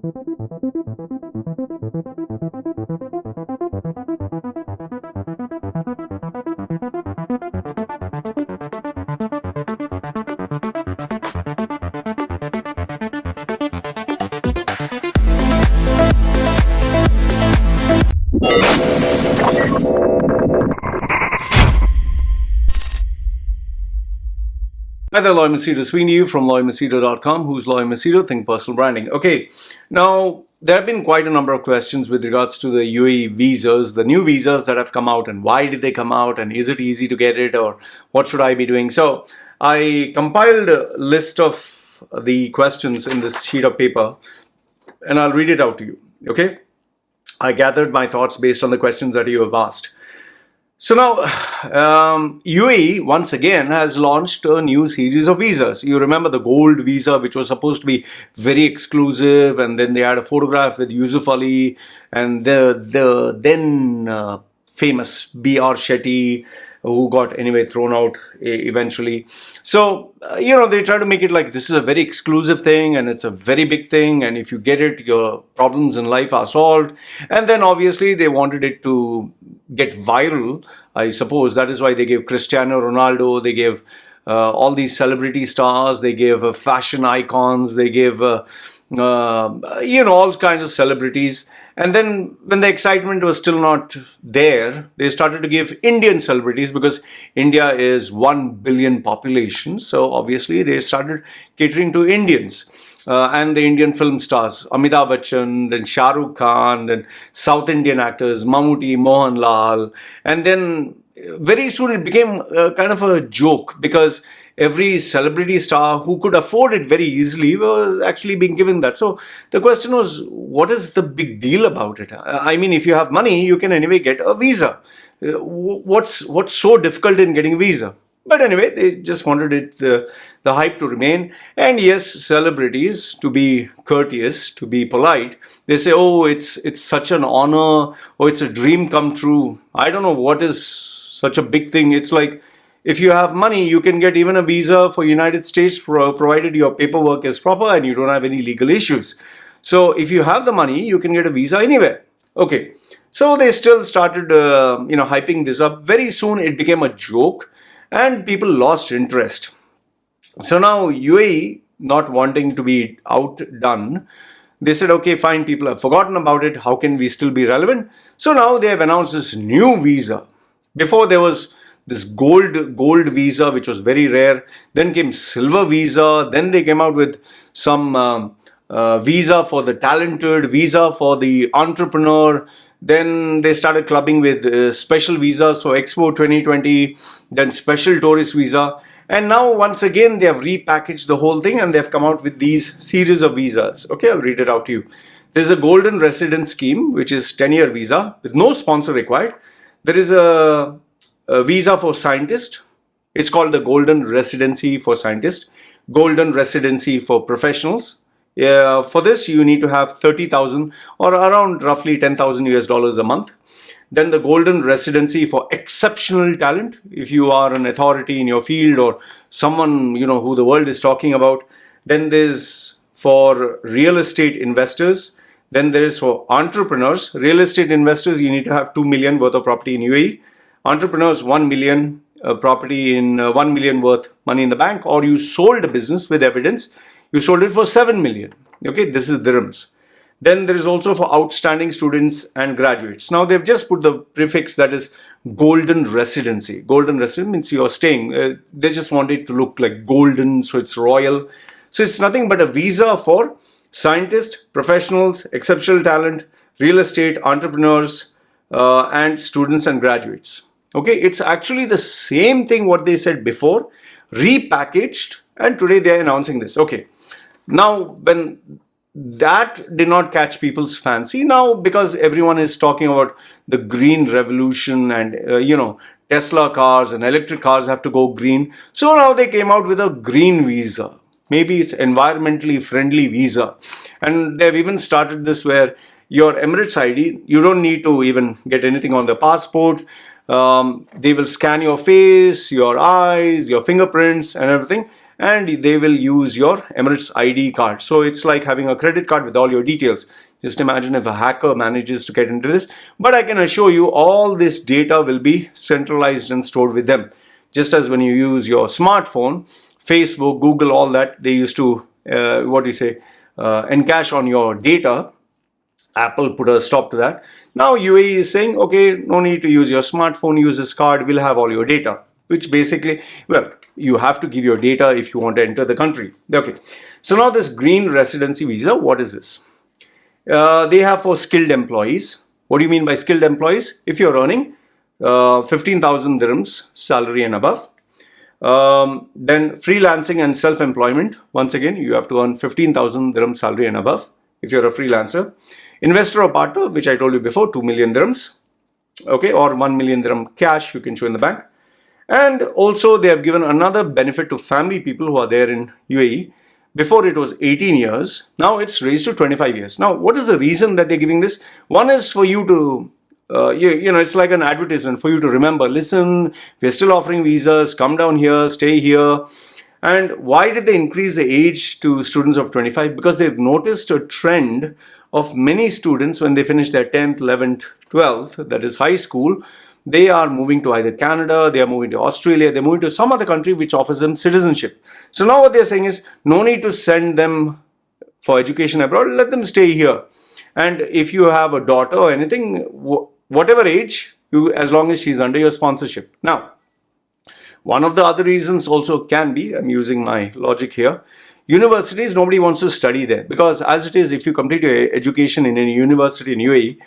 Hi there, Loy Machedo Sweeney from LoyMachedo.com. Who's Loy Machedo? Think personal branding. Okay, now there have been quite a number of questions with regards to the UAE visas, the new visas that have come out, and why did they come out, and is it easy to get it, or what should I be doing? So I compiled a list of the questions in this sheet of paper, and I'll read it out to you. Okay, I gathered my thoughts based on the questions that you have asked. So now, UAE once again has launched a new series of visas. You remember the gold visa, which was supposed to be very exclusive, and then they had a photograph with Yusuf Ali and the then famous B.R. Shetty, who got anyway thrown out eventually. So, they try to make it like this is a very exclusive thing and it's a very big thing, and if you get it, your problems in life are solved. And then obviously they wanted it to get viral, I suppose. That is why they gave Cristiano Ronaldo, they gave all these celebrity stars, they gave fashion icons, they gave, all kinds of celebrities. And then when the excitement was still not there, they started to give Indian celebrities, because India is 1 billion population. So obviously they started catering to Indians. And the Indian film stars, Amitabh Bachchan, then Shah Rukh Khan, then South Indian actors, Mammootty, Mohanlal. And then very soon it became kind of a joke, because every celebrity star who could afford it very easily was actually being given that. So the question was, what is the big deal about it? I mean, if you have money, you can anyway get a visa. What's so difficult in getting a visa? But anyway, they just wanted it, the hype to remain. And yes, celebrities, to be courteous, to be polite, they say, oh, it's such an honor, or it's a dream come true. I don't know what is such a big thing. It's like, if you have money, you can get even a visa for United States, provided your paperwork is proper and you don't have any legal issues. So if you have the money, you can get a visa anywhere. Okay, so they still started, hyping this up. Very soon it became a joke, and people lost interest. So now UAE, not wanting to be outdone, they said, okay, fine, people have forgotten about it. How can we still be relevant? So now they have announced this new visa. Before there was this gold visa, which was very rare. Then came silver visa. Then they came out with some visa for the talented, visa for the entrepreneur. Then they started clubbing with special visas for Expo 2020, then special tourist visa. And now once again, they have repackaged the whole thing and they've come out with these series of visas. Okay, I'll read it out to you. There's a Golden Residence Scheme, which is 10-year visa with no sponsor required. There is a visa for scientists. It's called the Golden Residency for Scientists. Golden Residency for Professionals. For this, you need to have 30,000 or around roughly 10,000 US dollars a month. Then the Golden Residency for Exceptional Talent. If you are an authority in your field or someone, who the world is talking about. Then there's for real estate investors. Then there is for entrepreneurs. Real estate investors, you need to have 2 million worth of property in UAE. Entrepreneurs, 1 million property in 1 million worth money in the bank, or you sold a business with evidence. You sold it for 7 million. Okay, this is dirhams. Then there is also for outstanding students and graduates. Now they've just put the prefix that is Golden Residency. Golden Residency means you're staying. They just want it to look like golden, so it's royal. So it's nothing but a visa for scientists, professionals, exceptional talent, real estate, entrepreneurs, and students and graduates. Okay, it's actually the same thing what they said before, repackaged, and today they are announcing this. Okay, now when that did not catch people's fancy, now because everyone is talking about the green revolution and Tesla cars and electric cars have to go green, so now they came out with a green visa. Maybe it's environmentally friendly visa, and they've even started this where your Emirates ID, you don't need to even get anything on the passport. They will scan your face, your eyes, your fingerprints and everything, and they will use your Emirates ID card. So it's like having a credit card with all your details. Just imagine if a hacker manages to get into this. But I can assure you all this data will be centralized and stored with them. Just as when you use your smartphone, Facebook, Google, all that, they used to, encash on your data. Apple put a stop to that. Now UAE is saying, okay, no need to use your smartphone, use this card, we'll have all your data. Which basically, well, you have to give your data if you want to enter the country. Okay, so now this green residency visa, what is this? They have for skilled employees. What do you mean by skilled employees? If you're earning 15,000 dirhams salary and above, then freelancing and self-employment, once again, you have to earn 15,000 dirham salary and above if you're a freelancer. Investor or partner, which I told you before, 2 million dirhams, okay, or 1 million dirham cash you can show in the bank. And also they have given another benefit to family people who are there in UAE. Before it was 18 years, now it's raised to 25 years. Now, what is the reason that they're giving this? One is for you to, it's like an advertisement for you to remember, listen, we're still offering visas, come down here, stay here. And why did they increase the age to students of 25? Because they've noticed a trend of many students when they finish their 10th, 11th, 12th, that is high school, they are moving to either Canada, they are moving to Australia, they're moving to some other country which offers them citizenship. So now what they're saying is, no need to send them for education abroad, let them stay here. And if you have a daughter or anything, whatever age, as long as she's under your sponsorship. Now, one of the other reasons also can be, I'm using my logic here, universities, nobody wants to study there. Because as it is, if you complete your education in any university in UAE,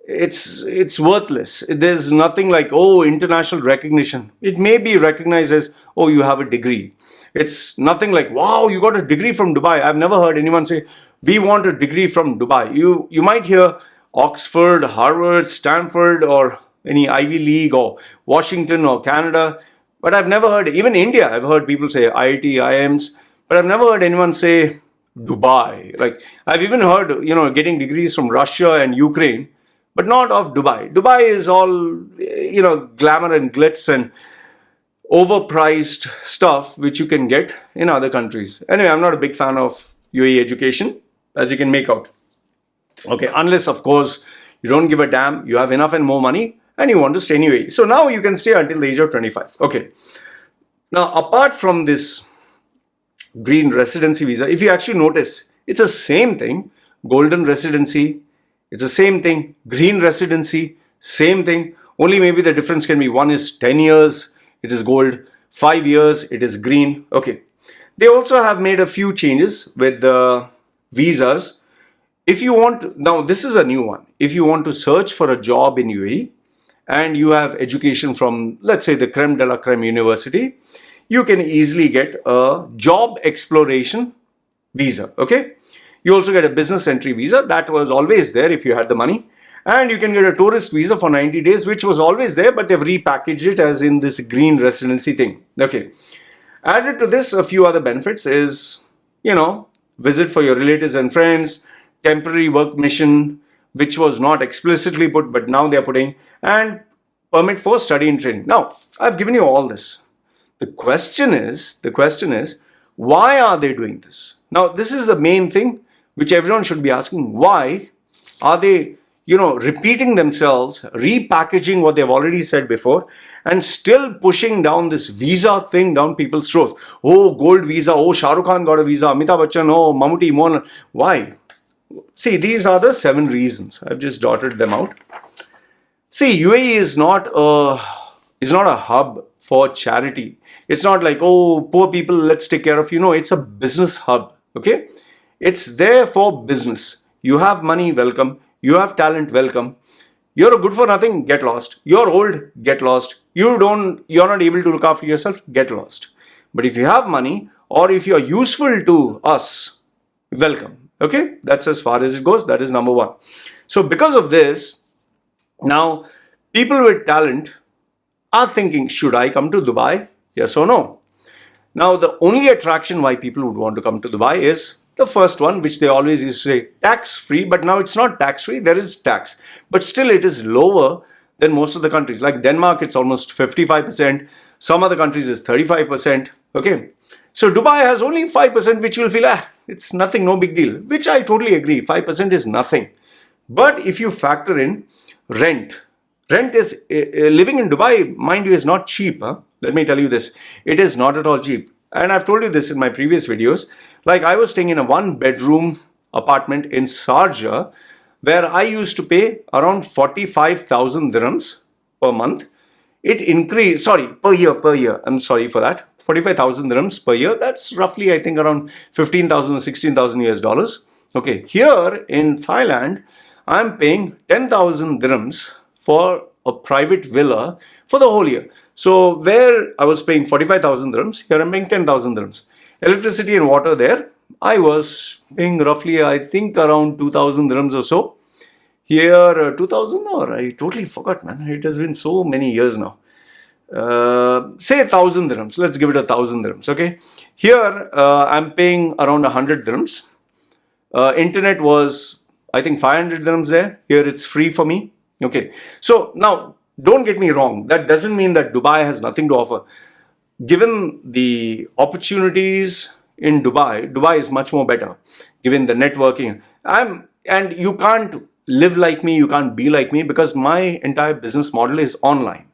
it's worthless. There's nothing like, oh, international recognition. It may be recognized as, oh, you have a degree. It's nothing like, wow, you got a degree from Dubai. I've never heard anyone say, we want a degree from Dubai. You might hear Oxford, Harvard, Stanford, or any Ivy League, or Washington, or Canada. But I've never heard, even India, I've heard people say IIT, IIMs, but I've never heard anyone say Dubai. Like, I've even heard, getting degrees from Russia and Ukraine, but not of Dubai. Dubai is all, glamour and glitz and overpriced stuff which you can get in other countries. Anyway, I'm not a big fan of UAE education, as you can make out. Okay, unless, of course, you don't give a damn, you have enough and more money, and you want to stay in UAE. So now you can stay until the age of 25. Okay. Now, apart from this green residency visa, if you actually notice, it's the same thing. Golden residency, it's the same thing. Green residency, same thing. Only maybe the difference can be, one is 10 years, it is gold. 5 years, it is green. Okay. They also have made a few changes with the visas. If you want, now this is a new one. If you want to search for a job in UAE and you have education from, let's say, the creme de la creme university, you can easily get a job exploration visa. Okay. You also get a business entry visa. That was always there if you had the money. And you can get a tourist visa for 90 days, which was always there, but they've repackaged it as in this green residency thing. Okay. Added to this, a few other benefits is, visit for your relatives and friends, temporary work mission, which was not explicitly put, but now they're putting, and permit for study and training. Now, I've given you all this. The question is, why are they doing this? Now, this is the main thing which everyone should be asking. Why are they, repeating themselves, repackaging what they've already said before, and still pushing down this visa thing down people's throats? Oh, gold visa. Oh, Shah Rukh Khan got a visa. Amitabh Bachchan. Oh, Mammootty, Mohan. Why? See, these are the 7 reasons. I've just dotted them out. See, UAE is not a hub for charity. It's not like, oh, poor people, let's take care of you. No, it's a business hub. Okay? It's there for business. You have money, welcome. You have talent, welcome. You're a good for nothing, get lost. You're old, get lost. You're not able to look after yourself, get lost. But if you have money, or if you're useful to us, welcome. Okay? That's as far as it goes. That is number 1. So because of this, now people with talent are thinking, should I come to Dubai? Yes or no? Now, the only attraction why people would want to come to Dubai is the first one, which they always used to say, tax-free, but now it's not tax-free, there is tax. But still it is lower than most of the countries. Like Denmark, it's almost 55%. Some other countries is 35%. Okay. So Dubai has only 5%, which you will feel, it's nothing, no big deal, which I totally agree. 5% is nothing. But if you factor in rent, rent is, living in Dubai, mind you, is not cheap. Huh? Let me tell you this. It is not at all cheap. And I've told you this in my previous videos. Like I was staying in a 1-bedroom apartment in Sharjah, where I used to pay around 45,000 dirhams per month. It increased, sorry, per year. I'm sorry for that. 45,000 dirhams per year. That's roughly, I think, around 15,000 or 16,000 US dollars. Okay, here in Thailand, I'm paying 10,000 dirhams for a private villa for the whole year. So where I was paying 45,000 dirhams, here I'm paying 10,000 dirhams. Electricity and water there, I was paying roughly, I think, around 2,000 dirhams or so. Here, 2,000, or I totally forgot, man. It has been so many years now. Say 1,000 dirhams. Let's give it 1,000 dirhams, okay? Here, I'm paying around 100 dirhams. Internet was, I think, 500 dirhams there. Here, it's free for me. Okay. So, now, don't get me wrong. That doesn't mean that Dubai has nothing to offer. Given the opportunities in Dubai, Dubai is much more better. Given the networking. And you can't live like me, you can't be like me, because my entire business model is online.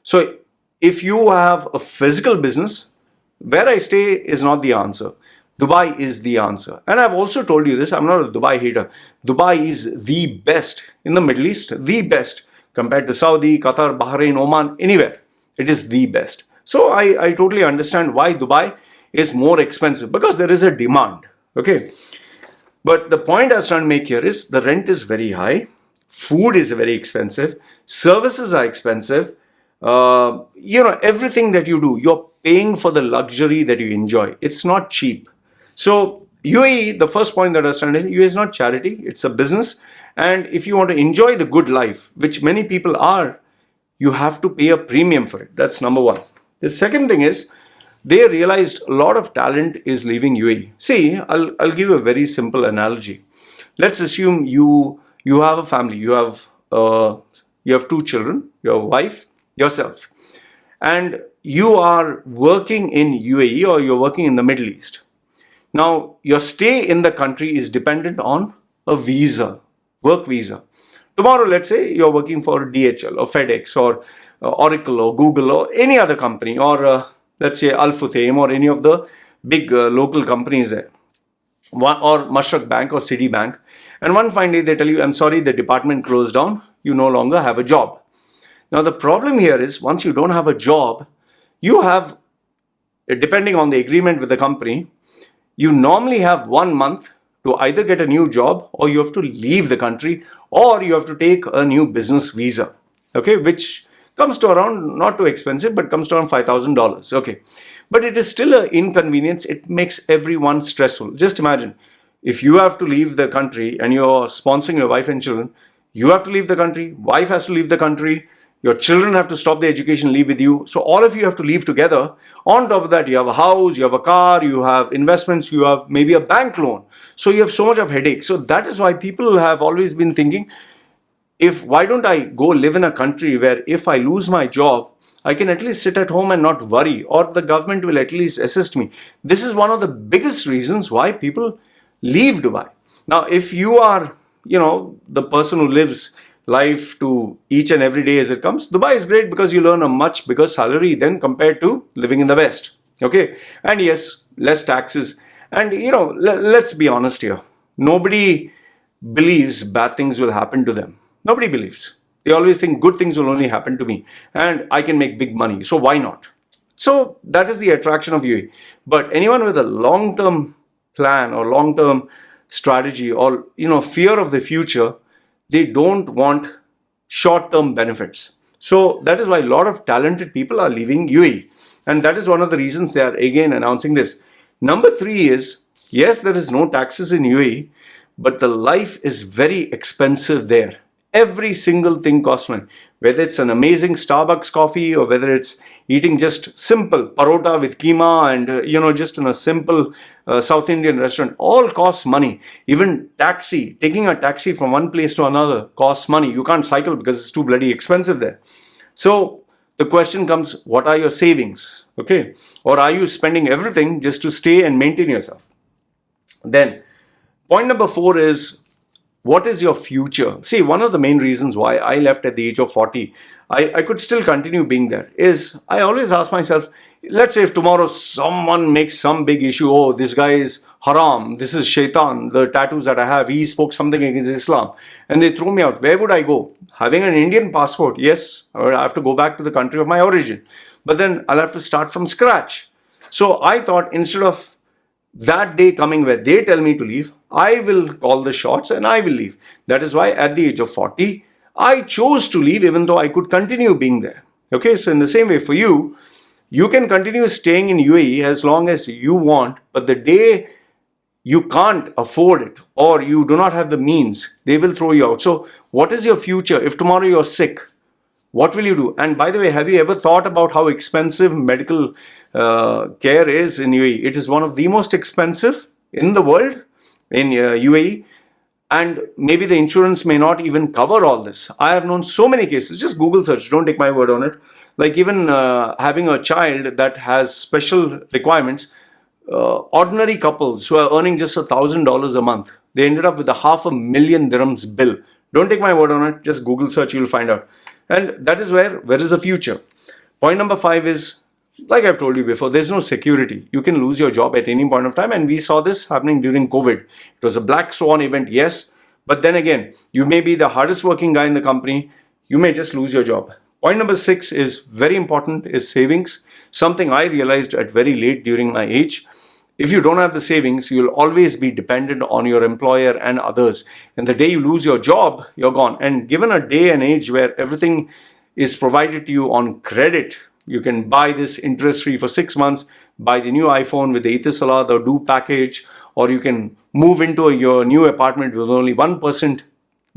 So if you have a physical business, where I stay is not the answer. Dubai is the answer. And I've also told you this, I'm not a Dubai hater. Dubai is the best in the Middle East, the best compared to Saudi, Qatar, Bahrain, Oman, anywhere. It is the best. So I totally understand why Dubai is more expensive, because there is a demand. Okay. But the point I was trying to make here is the rent is very high, food is very expensive, services are expensive. Everything that you do, you're paying for the luxury that you enjoy. It's not cheap. So UAE, the first point that I was trying to say, UAE is not charity, it's a business. And if you want to enjoy the good life, which many people are, you have to pay a premium for it. That's number one. The second thing is, they realized a lot of talent is leaving UAE. See, I'll give you a very simple analogy. Let's assume you have a family. You have 2 children, your wife, yourself, and you are working in UAE or you're working in the Middle East. Now, your stay in the country is dependent on a visa, work visa. Tomorrow, let's say you're working for DHL or FedEx or Oracle or Google or any other company, or let's say Al Futtaim or any of the big local companies there, or Mashrak Bank or Citibank. And one fine day they tell you, I'm sorry, the department closed down. You no longer have a job. Now the problem here is, once you don't have a job, you have, depending on the agreement with the company, you normally have 1 month to either get a new job, or you have to leave the country, or you have to take a new business visa. Okay, which comes to around, not too expensive, but comes to around $5,000. Okay. But it is still an inconvenience. It makes everyone stressful. Just imagine, if you have to leave the country and you're sponsoring your wife and children, you have to leave the country, wife has to leave the country, your children have to stop their education, leave with you. So all of you have to leave together. On top of that, you have a house, you have a car, you have investments, you have maybe a bank loan. So you have so much of headache. So that is why people have always been thinking, why don't I go live in a country where if I lose my job, I can at least sit at home and not worry, or the government will at least assist me. This is one of the biggest reasons why people leave Dubai. Now, if you are, the person who lives life to each and every day as it comes, Dubai is great because you earn a much bigger salary than compared to living in the West. Okay. And yes, less taxes. And, let's be honest here. Nobody believes bad things will happen to them. Nobody believes. They always think good things will only happen to me and I can make big money. So why not? So that is the attraction of UAE. But anyone with a long-term plan or long-term strategy or, fear of the future, they don't want short-term benefits. So that is why a lot of talented people are leaving UAE. And that is one of the reasons they are again announcing this. Number 3 is, yes, there is no taxes in UAE, but the life is very expensive there. Every single thing costs money. Whether it's an amazing Starbucks coffee or whether it's eating just simple parota with keema and, just in a simple South Indian restaurant, all costs money. Even taking a taxi from one place to another costs money. You can't cycle because it's too bloody expensive there. So the question comes, what are your savings? Okay. Or are you spending everything just to stay and maintain yourself? Then point number 4 is, what is your future? See, one of the main reasons why I left at the age of 40, I could still continue being there, is I always ask myself, let's say if tomorrow someone makes some big issue, oh, this guy is haram, this is shaitan, the tattoos that I have, he spoke something against Islam, and they throw me out, where would I go? Having an Indian passport, yes, or I have to go back to the country of my origin, but then I'll have to start from scratch. So I thought, instead of that day coming where they tell me to leave, I will call the shots and I will leave. That is why at the age of 40, I chose to leave, even though I could continue being there. Okay, so in the same way for you, you can continue staying in UAE as long as you want, but the day you can't afford it or you do not have the means, they will throw you out. So what is your future? If tomorrow you're sick, what will you do? And by the way, have you ever thought about how expensive medical care is in UAE? It is one of the most expensive in the world, in UAE. And maybe the insurance may not even cover all this. I have known so many cases, just Google search, don't take my word on it. Like even having a child that has special requirements, ordinary couples who are earning just $1,000 a month, they ended up with a $500,000 dirhams bill. Don't take my word on it, just Google search, you'll find out. And that is where is the future? Point number 5 is, like I've told you before, there's no security. You can lose your job at any point of time. And we saw this happening during COVID. It was a black swan event, yes. But then again, you may be the hardest working guy in the company. You may just lose your job. Point number 6 is very important, is savings. Something I realized at very late during my age. If you don't have the savings, you'll always be dependent on your employer and others. And the day you lose your job, you're gone. And given a day and age where everything is provided to you on credit, you can buy this interest-free for 6 months, buy the new iPhone with the Etisalat, the Do package, or you can move into your new apartment with only 1%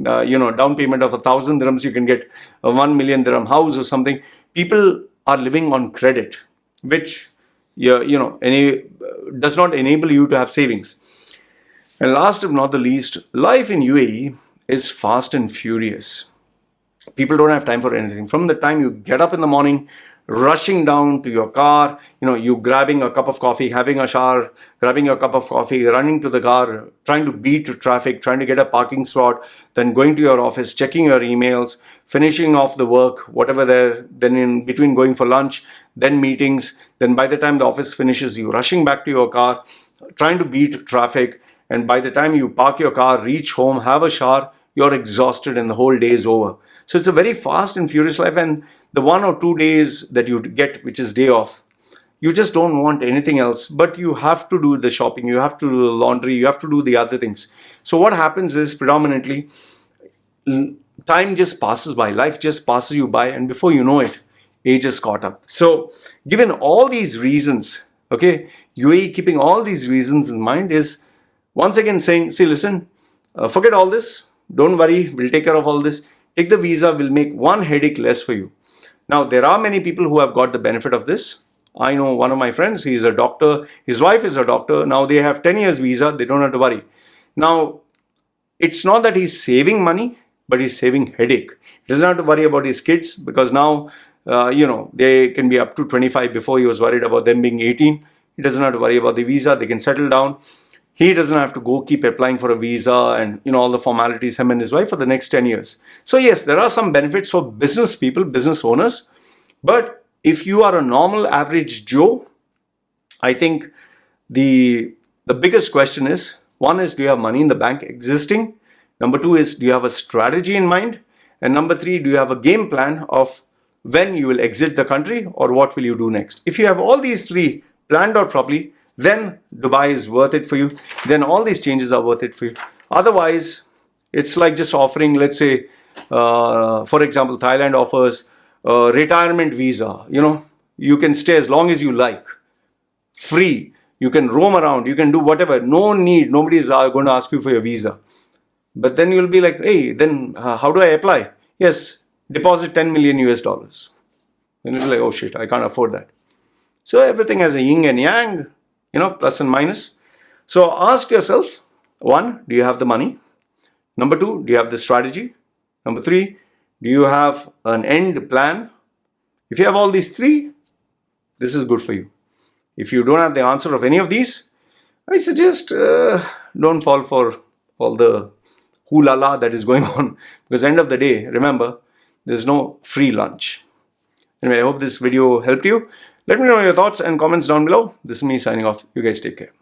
down payment of 1,000 dirhams. You can get a 1 million dirham house or something. People are living on credit, which does not enable you to have savings. And last but not the least, life in UAE is fast and furious. People don't have time for anything. From the time you get up in the morning, rushing down to your car, you grabbing a cup of coffee, having a shower, grabbing your cup of coffee, running to the car, trying to beat traffic, trying to get a parking spot, then going to your office, checking your emails, finishing off the work, whatever there, then in between going for lunch, then meetings, then by the time the office finishes, you rushing back to your car, trying to beat traffic, and by the time you park your car, reach home, have a shower, you're exhausted and the whole day is over. So it's a very fast and furious life, and the 1 or 2 days that you get, which is day off, you just don't want anything else, but you have to do the shopping, you have to do the laundry, you have to do the other things. So what happens is predominantly, time just passes by, life just passes you by, and before you know it, age is caught up. So given all these reasons, okay, UAE keeping all these reasons in mind is once again saying, see, listen, forget all this, don't worry, we'll take care of all this. Take the visa, will make one headache less for you. Now, there are many people who have got the benefit of this. I know one of my friends, he is a doctor, his wife is a doctor. Now they have 10 years visa, they don't have to worry. Now, it's not that he's saving money, but he's saving headache. He doesn't have to worry about his kids because now, they can be up to 25. Before he was worried about them being 18. He doesn't have to worry about the visa, they can settle down. He doesn't have to go keep applying for a visa and all the formalities, him and his wife, for the next 10 years. So yes, there are some benefits for business people, business owners. But if you are a normal average Joe, I think the biggest question is, one is, do you have money in the bank existing? Number 2 is, do you have a strategy in mind? And number 3, do you have a game plan of when you will exit the country or what will you do next? If you have all these 3 planned out properly, then Dubai is worth it for you. Then all these changes are worth it for you. Otherwise, it's like just offering, let's say, for example, Thailand offers a retirement visa. You can stay as long as you like, free. You can roam around. You can do whatever. No need. Nobody is going to ask you for your visa. But then you'll be like, hey, then how do I apply? Yes, deposit 10 million US dollars. Then you'll be like, oh shit, I can't afford that. So everything has a yin and yang. Plus and minus. So ask yourself, 1, do you have the money? Number 2, do you have the strategy? Number 3, do you have an end plan? If you have all these three, this is good for you. If you don't have the answer of any of these, I suggest don't fall for all the hoo-la-la that is going on, because end of the day, remember, there's no free lunch. Anyway, I hope this video helped you. Let me know your thoughts and comments down below. This is me signing off. You guys take care.